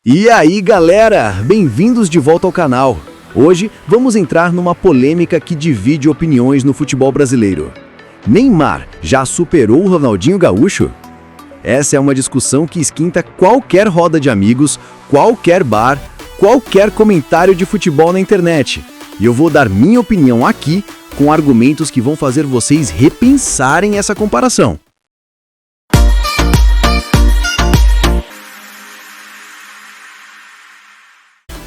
E aí, galera, bem-vindos de volta ao canal. Hoje vamos entrar numa polêmica que divide opiniões no futebol brasileiro. Neymar já superou o Ronaldinho Gaúcho? Essa é uma discussão que esquenta qualquer roda de amigos, qualquer bar, qualquer comentário de futebol na internet. E eu vou dar minha opinião aqui com argumentos que vão fazer vocês repensarem essa comparação.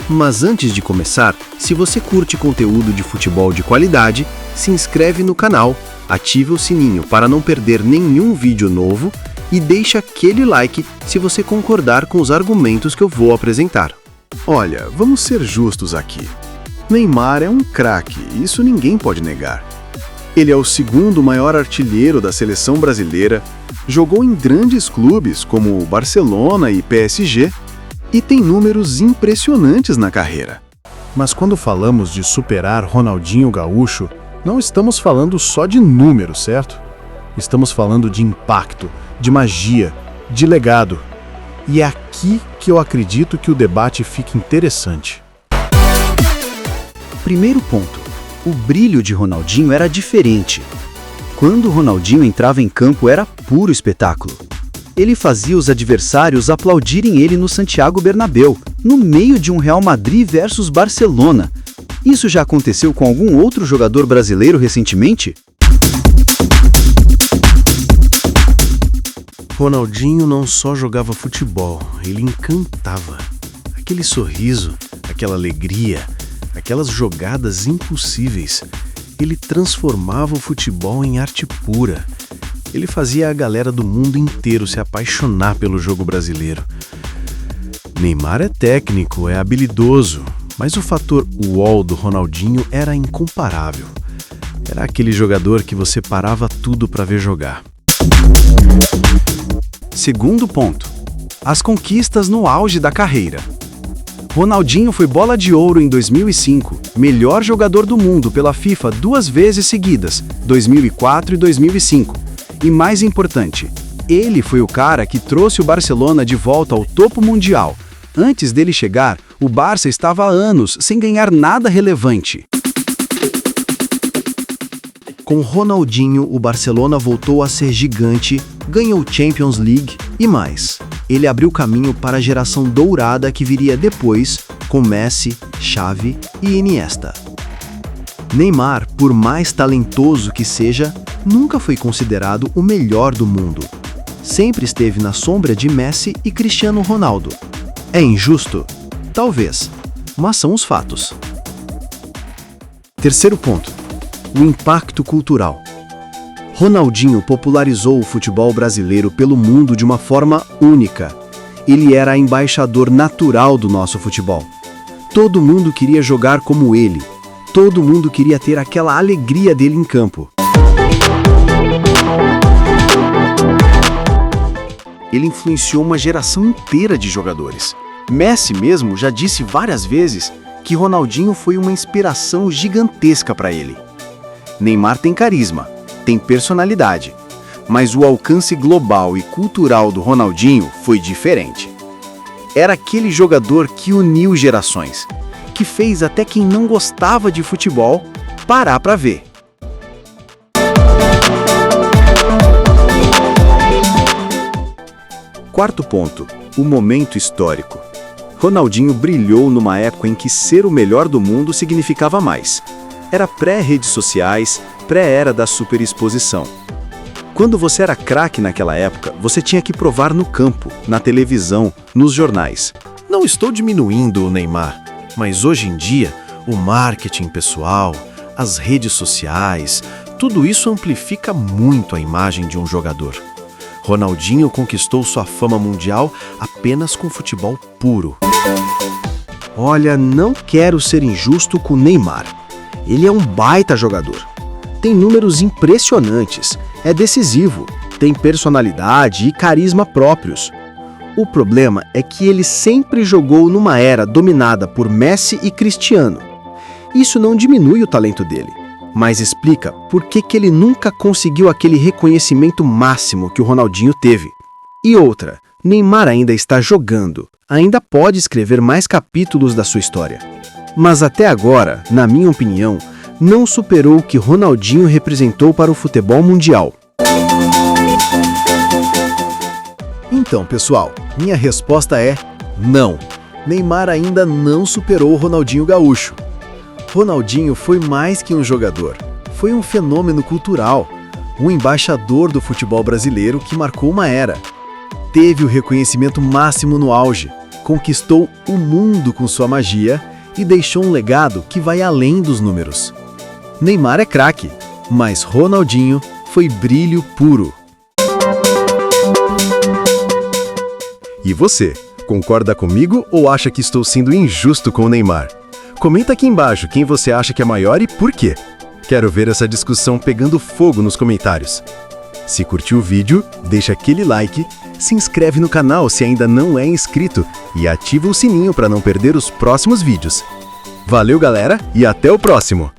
Mas antes de começar, se você curte conteúdo de futebol de qualidade, se inscreve no canal, ative o sininho para não perder nenhum vídeo novo e deixe aquele like se você concordar com os argumentos que eu vou apresentar. Olha, vamos ser justos aqui. Neymar é um craque, isso ninguém pode negar. Ele é o segundo maior artilheiro da seleção brasileira, jogou em grandes clubes como o Barcelona e PSG, e tem números impressionantes na carreira. Mas quando falamos de superar Ronaldinho Gaúcho, não estamos falando só de números, certo? Estamos falando de impacto, de magia, de legado. E é aqui que eu acredito que o debate fica interessante. Primeiro ponto, o brilho de Ronaldinho era diferente. Quando Ronaldinho entrava em campo era puro espetáculo. Ele fazia os adversários aplaudirem ele no Santiago Bernabéu, no meio de um Real Madrid versus Barcelona. Isso já aconteceu com algum outro jogador brasileiro recentemente? Ronaldinho não só jogava futebol, ele encantava. Aquele sorriso, aquela alegria, aquelas jogadas impossíveis. Ele transformava o futebol em arte pura. Ele fazia a galera do mundo inteiro se apaixonar pelo jogo brasileiro. Neymar é técnico, é habilidoso, mas o fator uau do Ronaldinho era incomparável. Era aquele jogador que você parava tudo para ver jogar. Segundo ponto, as conquistas no auge da carreira. Ronaldinho foi bola de ouro em 2005, melhor jogador do mundo pela FIFA 2 vezes seguidas, 2004 e 2005. E mais importante, ele foi o cara que trouxe o Barcelona de volta ao topo mundial. Antes dele chegar, o Barça estava há anos sem ganhar nada relevante. Com Ronaldinho, o Barcelona voltou a ser gigante, ganhou Champions League e mais. Ele abriu caminho para a geração dourada que viria depois, com Messi, Xavi e Iniesta. Neymar, por mais talentoso que seja, nunca foi considerado o melhor do mundo. Sempre esteve na sombra de Messi e Cristiano Ronaldo. É injusto? Talvez, mas são os fatos. Terceiro ponto, o impacto cultural. Ronaldinho popularizou o futebol brasileiro pelo mundo de uma forma única. Ele era embaixador natural do nosso futebol. Todo mundo queria jogar como ele. Todo mundo queria ter aquela alegria dele em campo. Ele influenciou uma geração inteira de jogadores. Messi mesmo já disse várias vezes que Ronaldinho foi uma inspiração gigantesca para ele. Neymar tem carisma, tem personalidade, mas o alcance global e cultural do Ronaldinho foi diferente. Era aquele jogador que uniu gerações, que fez até quem não gostava de futebol parar para ver. Quarto ponto, o momento histórico. Ronaldinho brilhou numa época em que ser o melhor do mundo significava mais. Era pré-redes sociais, pré-era da superexposição. Quando você era craque naquela época, você tinha que provar no campo, na televisão, nos jornais. Não estou diminuindo o Neymar, mas hoje em dia, o marketing pessoal, as redes sociais, tudo isso amplifica muito a imagem de um jogador. Ronaldinho conquistou sua fama mundial apenas com futebol puro. Olha, não quero ser injusto com o Neymar. Ele é um baita jogador. Tem números impressionantes, é decisivo, tem personalidade e carisma próprios. O problema é que ele sempre jogou numa era dominada por Messi e Cristiano. Isso não diminui o talento dele, mas explica por que ele nunca conseguiu aquele reconhecimento máximo que o Ronaldinho teve. E outra, Neymar ainda está jogando, ainda pode escrever mais capítulos da sua história. Mas até agora, na minha opinião, não superou o que Ronaldinho representou para o futebol mundial. Então, pessoal, minha resposta é não. Neymar ainda não superou o Ronaldinho Gaúcho. Ronaldinho foi mais que um jogador, foi um fenômeno cultural, um embaixador do futebol brasileiro que marcou uma era. Teve o reconhecimento máximo no auge, conquistou o mundo com sua magia e deixou um legado que vai além dos números. Neymar é craque, mas Ronaldinho foi brilho puro. E você, concorda comigo ou acha que estou sendo injusto com o Neymar? Comenta aqui embaixo quem você acha que é maior e por quê. Quero ver essa discussão pegando fogo nos comentários. Se curtiu o vídeo, deixa aquele like, se inscreve no canal se ainda não é inscrito e ativa o sininho para não perder os próximos vídeos. Valeu, galera, e até o próximo!